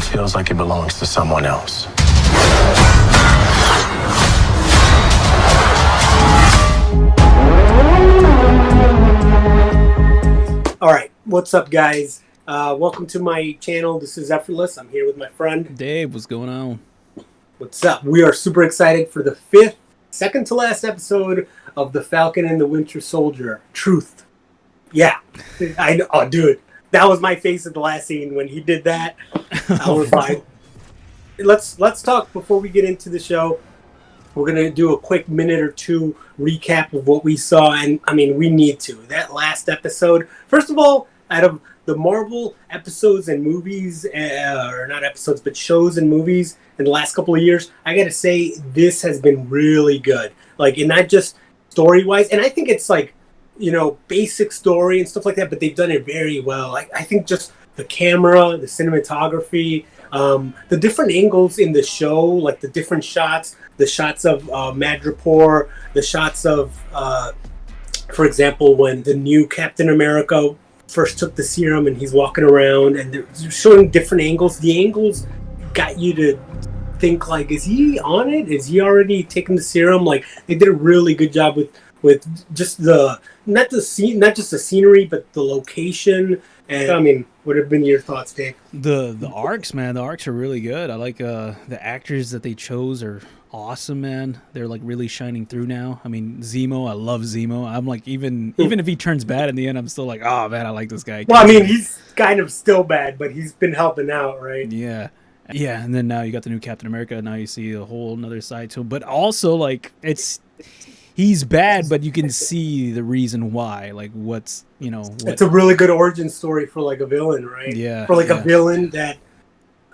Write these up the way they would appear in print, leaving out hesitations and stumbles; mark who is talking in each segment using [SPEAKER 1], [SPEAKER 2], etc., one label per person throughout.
[SPEAKER 1] It feels like it belongs to someone else.
[SPEAKER 2] All right, what's up, guys? Welcome to my channel. This is Effortless. I'm here with my friend
[SPEAKER 3] Dave. What's going on?
[SPEAKER 2] What's up? We are super excited for the fifth, second to last episode of the Falcon and the Winter Soldier. Truth. Yeah, I know. Oh, dude, that was my face at the last scene when he did that. I was like, let's talk before we get into the show. We're going to do a quick minute or two recap of what we saw. And, I mean, we need to. That last episode, first of all, out of the Marvel episodes and movies, or not episodes, but shows and movies in the last couple of years, I got to say, this has been really good. Like, and not just story-wise. And I think it's like, you know, basic story and stuff like that, but they've done it very well. I think just the camera, the cinematography, the different angles in the show, like the different shots, the shots of Madripoor, the shots of, for example, when the new Captain America first took the serum and he's walking around and they're showing different angles. The angles got you to think, like, is he on it? Is he already taking the serum? Like, they did a really good job with just not just the scenery, but the location. And I mean, what have been your thoughts, Dave?
[SPEAKER 3] The arcs, man. The arcs are really good. I like the actors that they chose are awesome, man. They're like really shining through now. I mean, Zemo, I love Zemo. I'm like, even if he turns bad in the end, I'm still like, oh man, I like this guy.
[SPEAKER 2] Well, I mean, he's kind of still bad, but he's been helping out, right?
[SPEAKER 3] Yeah. And then now you got the new Captain America. Now you see a whole another side to him. But also, like, he's bad, but you can see the reason why. Like, it's
[SPEAKER 2] a really good origin story for like a villain, right?
[SPEAKER 3] Yeah.
[SPEAKER 2] For like a villain that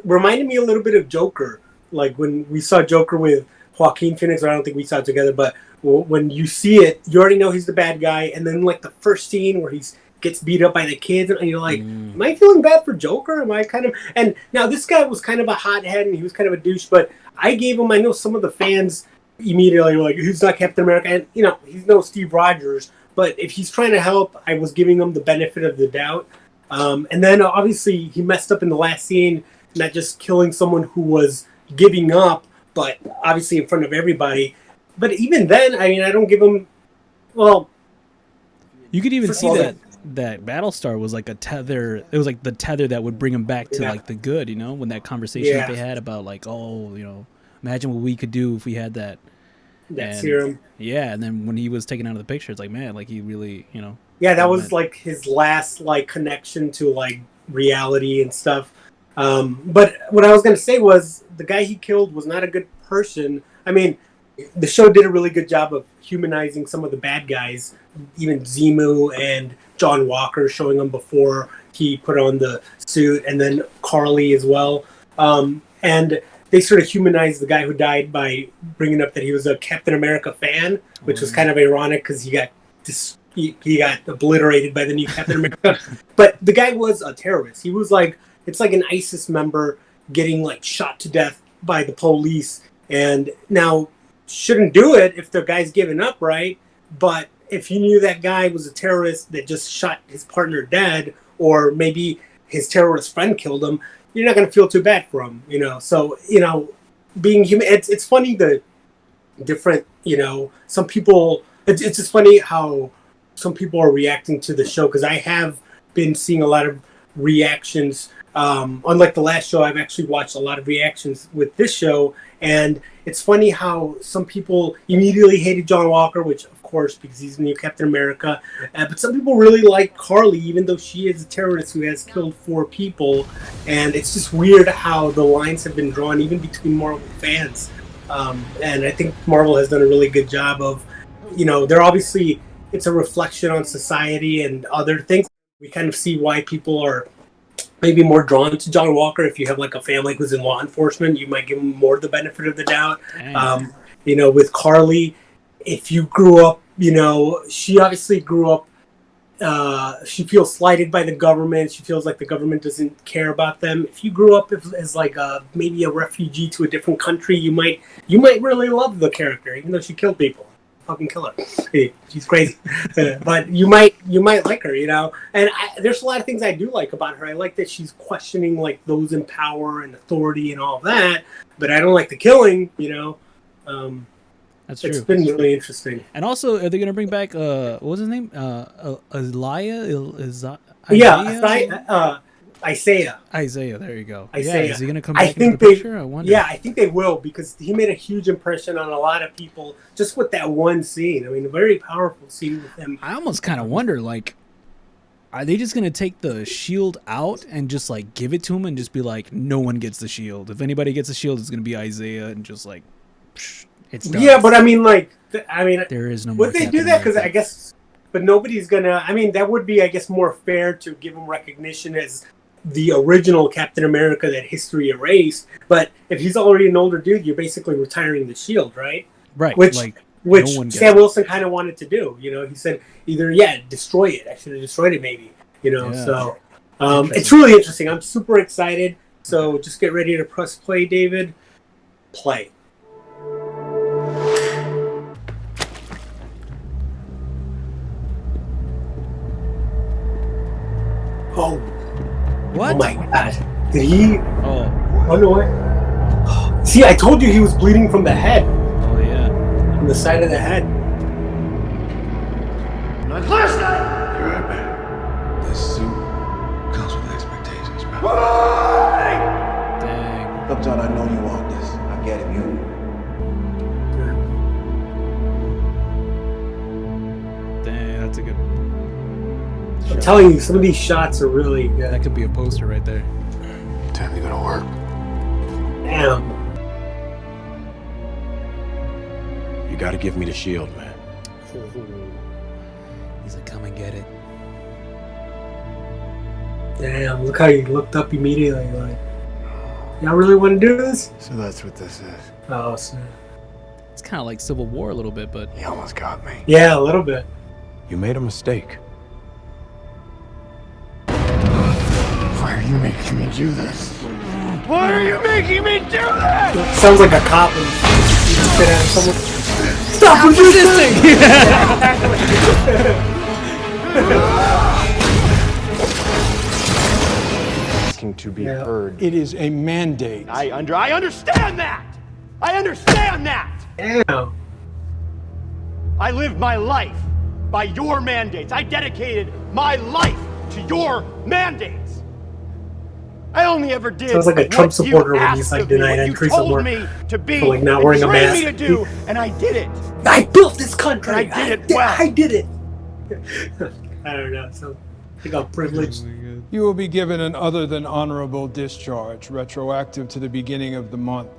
[SPEAKER 2] reminded me a little bit of Joker. Like when we saw Joker with Joaquin Phoenix, I don't think we saw it together, but when you see it, you already know he's the bad guy. And then like the first scene where he gets beat up by the kids, and you're like, am I feeling bad for Joker? Am I kind of... And now this guy was kind of a hothead and he was kind of a douche, but I know some of the fans immediately were like, he's not Captain America. And, you know, he's no Steve Rogers, but if he's trying to help, I was giving him the benefit of the doubt. And then obviously he messed up in the last scene, not just killing someone who was giving up, but obviously in front of everybody. But even then, I mean, I don't give him... Well...
[SPEAKER 3] You could even see that Battlestar was like a tether. It was like the tether that would bring him back to like the good, you know, when that conversation that they had about like, oh, you know, imagine what we could do if we had that
[SPEAKER 2] serum.
[SPEAKER 3] Yeah, and then when he was taken out of the picture, it's like, man, like he really, you know.
[SPEAKER 2] Yeah, that was like his last like connection to like reality and stuff. But what I was gonna say was the guy he killed was not a good person. I mean, the show did a really good job of humanizing some of the bad guys, even Zemo and John Walker, showing them before he put on the suit, and then Carly as well. And they sort of humanized the guy who died by bringing up that he was a Captain America fan, which was kind of ironic because he got obliterated by the new Captain America. But the guy was a terrorist. He was like, it's like an ISIS member getting like shot to death by the police. And now, shouldn't do it if the guy's giving up, right? But if you knew that guy was a terrorist that just shot his partner dead, or maybe his terrorist friend killed him, you're not going to feel too bad for him, you know? So, you know, being human, it's funny the different, you know, some people, it's just funny how some people are reacting to the show, because I have been seeing a lot of reactions. Unlike the last show, I've actually watched a lot of reactions with this show, and it's funny how some people immediately hated John Walker, which of course, because he's the new Captain America, but some people really like Carly, even though she is a terrorist who has killed 4 people, and it's just weird how the lines have been drawn even between Marvel fans, and I think Marvel has done a really good job of, you know, they're obviously, it's a reflection on society and other things. We kind of see why people are maybe more drawn to John Walker. If you have like a family who's in law enforcement, you might give him more the benefit of the doubt. You know, with Carly, if you grew up, you know, she obviously grew up, she feels slighted by the government. She feels like the government doesn't care about them. If you grew up as like maybe a refugee to a different country, you might really love the character, even though she killed people. fucking kill her. Hey, she's crazy, but you might like her, you know. And there's a lot of things I do like about her. I like that she's questioning like those in power and authority and all of that. But I don't like the killing, you know.
[SPEAKER 3] That's true.
[SPEAKER 2] It's been really interesting.
[SPEAKER 3] And also, are they gonna bring back what was his name?
[SPEAKER 2] Isaiah.
[SPEAKER 3] Isaiah. There you go.
[SPEAKER 2] Isaiah.
[SPEAKER 3] Yeah, is he gonna come back into the picture? I wonder.
[SPEAKER 2] Yeah, I think they will because he made a huge impression on a lot of people just with that one scene. I mean, a very powerful scene with him.
[SPEAKER 3] I almost kind of wonder, like, are they just gonna take the shield out and just like give it to him and just be like, no one gets the shield. If anybody gets the shield, it's gonna be Isaiah, and just like, it's done.
[SPEAKER 2] Yeah, but I mean,
[SPEAKER 3] there is no more.
[SPEAKER 2] Would they do that? Because I guess, but nobody's gonna. I mean, that would be, I guess, more fair to give him recognition as the original Captain America that history erased. But if he's already an older dude, you're basically retiring the shield, right?
[SPEAKER 3] Right.
[SPEAKER 2] Which
[SPEAKER 3] no
[SPEAKER 2] Sam Wilson kind of wanted to do. You know, he said either destroy it. I should have destroyed it, maybe. You know, so it's really interesting. I'm super excited. So just get ready to press play, David. Play. Oh.
[SPEAKER 3] What?
[SPEAKER 2] Oh my god. Did he?
[SPEAKER 3] Oh.
[SPEAKER 2] Oh no way. See, I told you he was bleeding from the head.
[SPEAKER 3] Oh yeah.
[SPEAKER 2] From the side of the head.
[SPEAKER 4] Not last night! You're right, man. This suit comes with expectations, bro.
[SPEAKER 3] Dang.
[SPEAKER 4] Look, John, I know you want this. I get it.
[SPEAKER 3] Dang, that's a good.
[SPEAKER 2] I'm telling you, some of these shots are really good.
[SPEAKER 3] That could be a poster right there.
[SPEAKER 4] Time to go to work.
[SPEAKER 2] Damn.
[SPEAKER 1] You gotta give me the shield, man.
[SPEAKER 3] He's like, come and get it.
[SPEAKER 2] Damn, look how he looked up immediately. Like, y'all really want to do this?
[SPEAKER 4] So that's what this is.
[SPEAKER 2] Oh, snap.
[SPEAKER 3] It's kind of like Civil War a little bit, but
[SPEAKER 4] He almost got me.
[SPEAKER 2] Yeah, a little bit.
[SPEAKER 1] You made a mistake.
[SPEAKER 4] Why are you making me do this? Why are you making me do this?
[SPEAKER 2] Sounds like a cop and you just sit at someone. Stop resisting!
[SPEAKER 1] Asking to be heard.
[SPEAKER 5] It is a mandate.
[SPEAKER 6] I understand that! I understand that!
[SPEAKER 2] Damn.
[SPEAKER 6] I lived my life by your mandates. I dedicated my life to your mandates. I only ever did.
[SPEAKER 2] Sounds like a Trump
[SPEAKER 6] what you
[SPEAKER 2] supporter when
[SPEAKER 6] asked
[SPEAKER 2] he's like
[SPEAKER 6] of me,
[SPEAKER 2] denying
[SPEAKER 6] what you
[SPEAKER 2] entry
[SPEAKER 6] told
[SPEAKER 2] somewhere
[SPEAKER 6] me to be,
[SPEAKER 2] for, like, not wearing a
[SPEAKER 6] and trained
[SPEAKER 2] mask.
[SPEAKER 6] me to do, and I did it.
[SPEAKER 2] I built this country.
[SPEAKER 6] And I did it well.
[SPEAKER 2] I did it. I don't know. So I got privileged.
[SPEAKER 5] You will be given an other than honorable discharge, retroactive to the beginning of the month.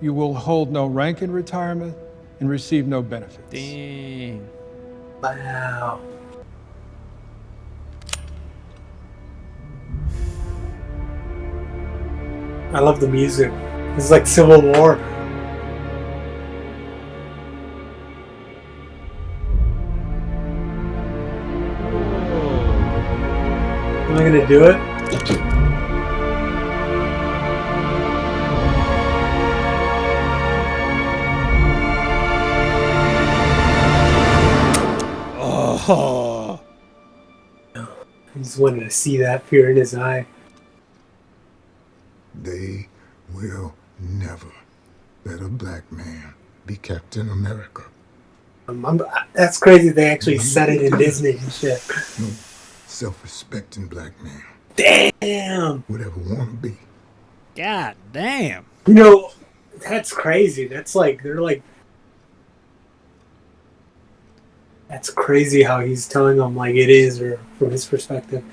[SPEAKER 5] You will hold no rank in retirement and receive no benefits.
[SPEAKER 3] dang.
[SPEAKER 2] Wow. I love the music. It's like Civil War. Am I gonna do it?
[SPEAKER 3] Oh.
[SPEAKER 2] I just wanted to see that fear in his eye.
[SPEAKER 7] They will never let a black man be Captain America.
[SPEAKER 2] That's crazy. They actually said it in Disney and shit.
[SPEAKER 7] No self-respecting black man
[SPEAKER 2] Damn.
[SPEAKER 7] would ever want to be.
[SPEAKER 3] God damn.
[SPEAKER 2] You know, that's crazy. That's like, they're like, that's crazy how he's telling them like it is, or from his perspective.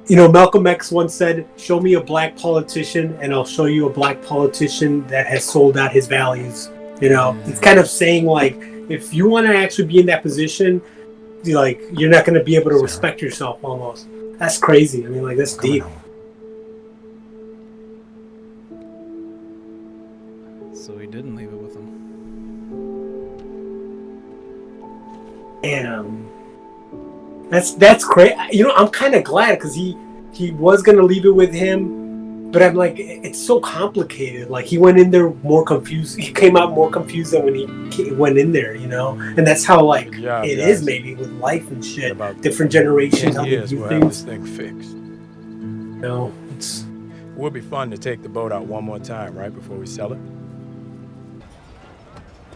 [SPEAKER 2] You know, Malcolm X once said, show me a black politician and I'll show you a black politician that has sold out his values. You know, it's kind of saying like, if you want to actually be in that position, you're not going to be able to respect yourself almost. That's crazy. I mean, like, that's deep.
[SPEAKER 3] So he didn't leave it with him.
[SPEAKER 2] Damn. That's great. You know, I'm kind of glad because he was going to leave it with him, But I'm like, it's so complicated. Like he went in there more confused. He came out more confused than when he went in there, you know. And that's how like it is maybe with life and shit. About different generations, how they do
[SPEAKER 1] we'll have this thing fixed.
[SPEAKER 2] You know, it's.
[SPEAKER 1] It would be fun to take the boat out one more time, right before we sell it.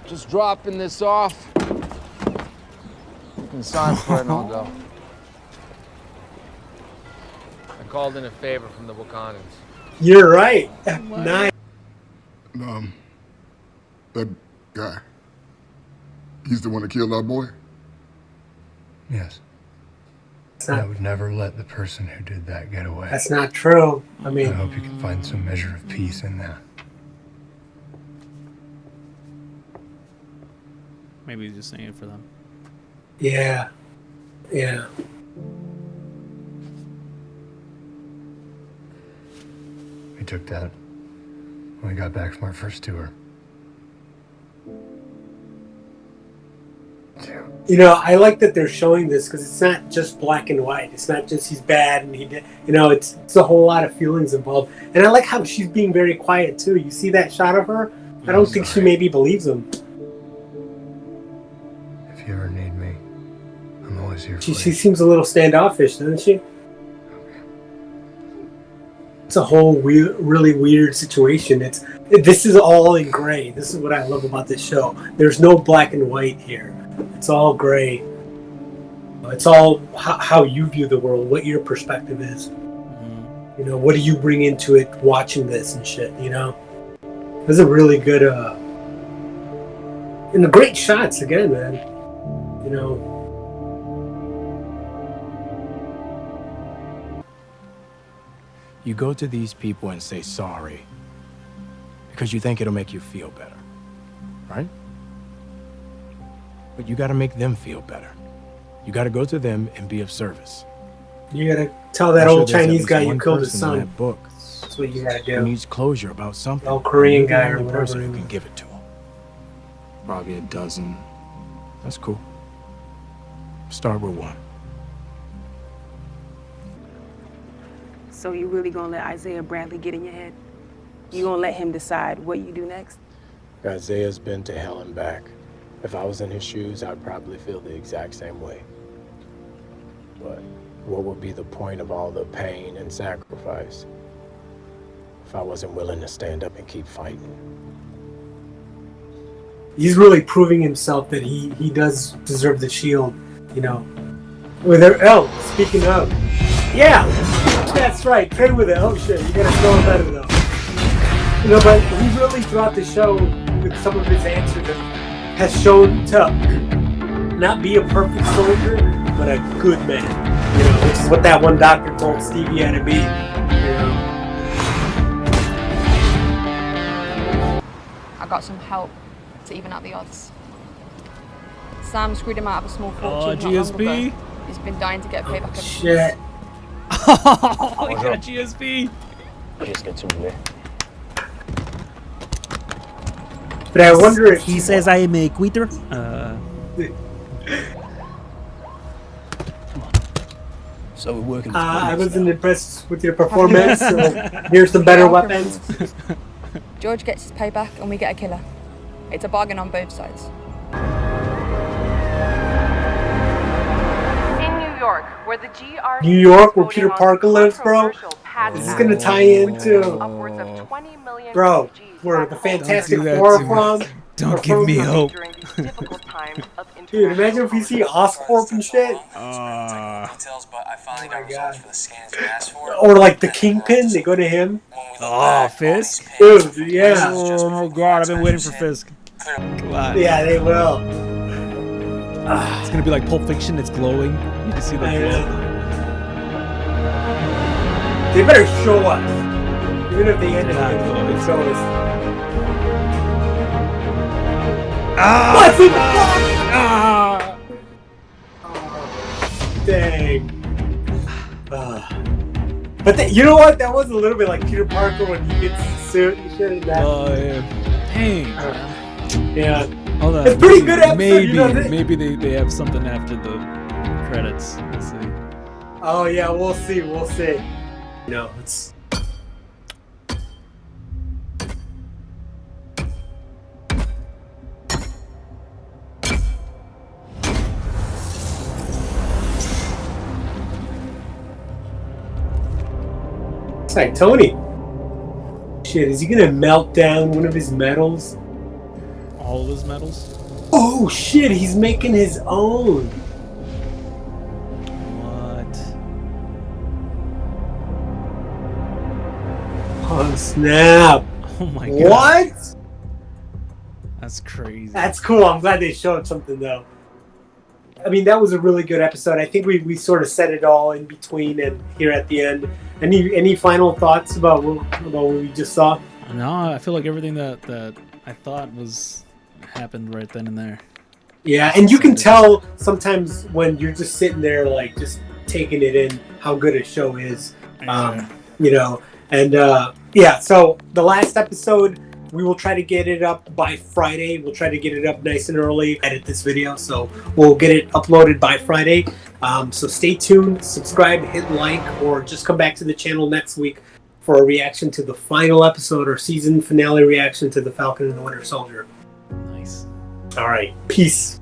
[SPEAKER 8] Just dropping this off. You can sign for it and I'll go. I called in a favor from the Wakandans.
[SPEAKER 2] You're right. Nice.
[SPEAKER 7] That guy. He's the one that killed our boy?
[SPEAKER 4] Yes. I would never let the person who did that get away.
[SPEAKER 2] That's not true. I mean,
[SPEAKER 4] I hope you can find some measure of peace in that.
[SPEAKER 3] Maybe he's just saying it for them.
[SPEAKER 2] yeah. Yeah.
[SPEAKER 4] We took that when we got back from our first tour.
[SPEAKER 2] You know, I like that they're showing this because it's not just black and white. It's not just he's bad and he did. You know, it's a whole lot of feelings involved. And I like how she's being very quiet too. You see that shot of her? I don't think she maybe believes him.
[SPEAKER 4] If you ever need me, I'm always here for
[SPEAKER 2] She
[SPEAKER 4] you.
[SPEAKER 2] seems a little standoffish, doesn't she? It's a whole really weird situation. This is all in gray. This is what I love about this show. There's no black and white here. It's all gray. It's all how you view the world, what your perspective is. You know, what do you bring into it watching this and shit, you know? This is a really good, and the great shots again, man. You know.
[SPEAKER 1] You go to these people and say sorry because you think it'll make you feel better, right? But you got to make them feel better. You got to go to them and be of service.
[SPEAKER 2] You gotta tell that old Chinese guy you killed his son.
[SPEAKER 1] That book
[SPEAKER 2] That's what you gotta do.
[SPEAKER 1] who needs closure about something.
[SPEAKER 2] The old Korean
[SPEAKER 1] You're the
[SPEAKER 2] guy or
[SPEAKER 1] only
[SPEAKER 2] whatever.
[SPEAKER 1] person who can give it to him. Probably a dozen. That's cool. Start with one.
[SPEAKER 9] So you really gonna let Isaiah Bradley get in your head? You gonna let him decide what you do next?
[SPEAKER 1] Isaiah's been to hell and back. If I was in his shoes, I'd probably feel the exact same way. But what would be the point of all the pain and sacrifice if I wasn't willing to stand up and keep fighting?
[SPEAKER 2] He's really proving himself that he does deserve the shield, you know. Speaking of, yeah, that's right. Trade with it. Oh shit, you gotta throw it better though. You know, but he really throughout the show with some of his answers has shown to not be a perfect soldier, but a good man. You know, which is what that one doctor told Steve he had to be. You know.
[SPEAKER 10] I got some help to even out the odds. Sam screwed him out of a small fortune not long
[SPEAKER 3] GSP.
[SPEAKER 10] ago. He's been dying to get payback ever since.
[SPEAKER 2] Shit.
[SPEAKER 3] Oh, we got GSP.
[SPEAKER 2] But I wonder if
[SPEAKER 3] He says I am a quitter.
[SPEAKER 1] So we're working.
[SPEAKER 2] I wasn't impressed with your performance. So here's some better weapons.
[SPEAKER 10] George gets his payback and we get a killer. It's a bargain on both sides.
[SPEAKER 11] In New York, where the GR
[SPEAKER 2] New York, where Peter Parker lives, bro. This is gonna tie into,
[SPEAKER 11] upwards of 20 million
[SPEAKER 2] bro,
[SPEAKER 11] refugees
[SPEAKER 2] where
[SPEAKER 11] back
[SPEAKER 2] the
[SPEAKER 11] home
[SPEAKER 2] Fantastic
[SPEAKER 3] Don't do that
[SPEAKER 2] Four
[SPEAKER 3] to me.
[SPEAKER 2] from.
[SPEAKER 3] Don't give me hope.
[SPEAKER 11] during these difficult times of
[SPEAKER 2] Dude, imagine if we see Oscorp and shit. Or like the Kingpin, they go to him.
[SPEAKER 3] Oh, Fisk.
[SPEAKER 2] Dude, yeah.
[SPEAKER 3] Oh god, I've been waiting for Fisk. Come on.
[SPEAKER 2] Yeah, they will.
[SPEAKER 3] It's gonna be like Pulp Fiction. It's glowing. You can see the glow.
[SPEAKER 2] They better show us. Even if they end it,
[SPEAKER 3] Nah,
[SPEAKER 2] they
[SPEAKER 3] no,
[SPEAKER 2] better
[SPEAKER 3] it's-
[SPEAKER 2] show us. What the fuck? Dang. But you know what? That was a little bit like Peter Parker when he gets his suit and shit and that.
[SPEAKER 3] Oh yeah. Dang.
[SPEAKER 2] Yeah.
[SPEAKER 3] Hold on.
[SPEAKER 2] It's a pretty good episode.
[SPEAKER 3] Maybe,
[SPEAKER 2] you know,
[SPEAKER 3] maybe they have something after the credits. Let's see.
[SPEAKER 2] Oh yeah, we'll see. We'll see. No, it's. like Tony. Shit, is he gonna melt down one of his medals?
[SPEAKER 3] All of his medals?
[SPEAKER 2] Oh shit, he's making his own.
[SPEAKER 3] What?
[SPEAKER 2] Oh snap.
[SPEAKER 3] Oh my god.
[SPEAKER 2] What?
[SPEAKER 3] That's crazy.
[SPEAKER 2] That's cool. I'm glad they showed something though. I mean, that was a really good episode. I think we sort of set it all in between and here at the end. Any final thoughts about what we just saw?
[SPEAKER 3] No, I feel like everything that I thought was happened right then and there.
[SPEAKER 2] Yeah, and you can tell sometimes when you're just sitting there, like just taking it in, how good a show is. You know, and yeah. So the last episode, we will try to get it up by Friday. We'll try to get it up nice and early. Edit this video, so we'll get it uploaded by Friday. So stay tuned, subscribe, hit like, or just come back to the channel next week for a reaction to the final episode or season finale reaction to the Falcon and the Winter Soldier.
[SPEAKER 3] Nice.
[SPEAKER 2] All right, peace.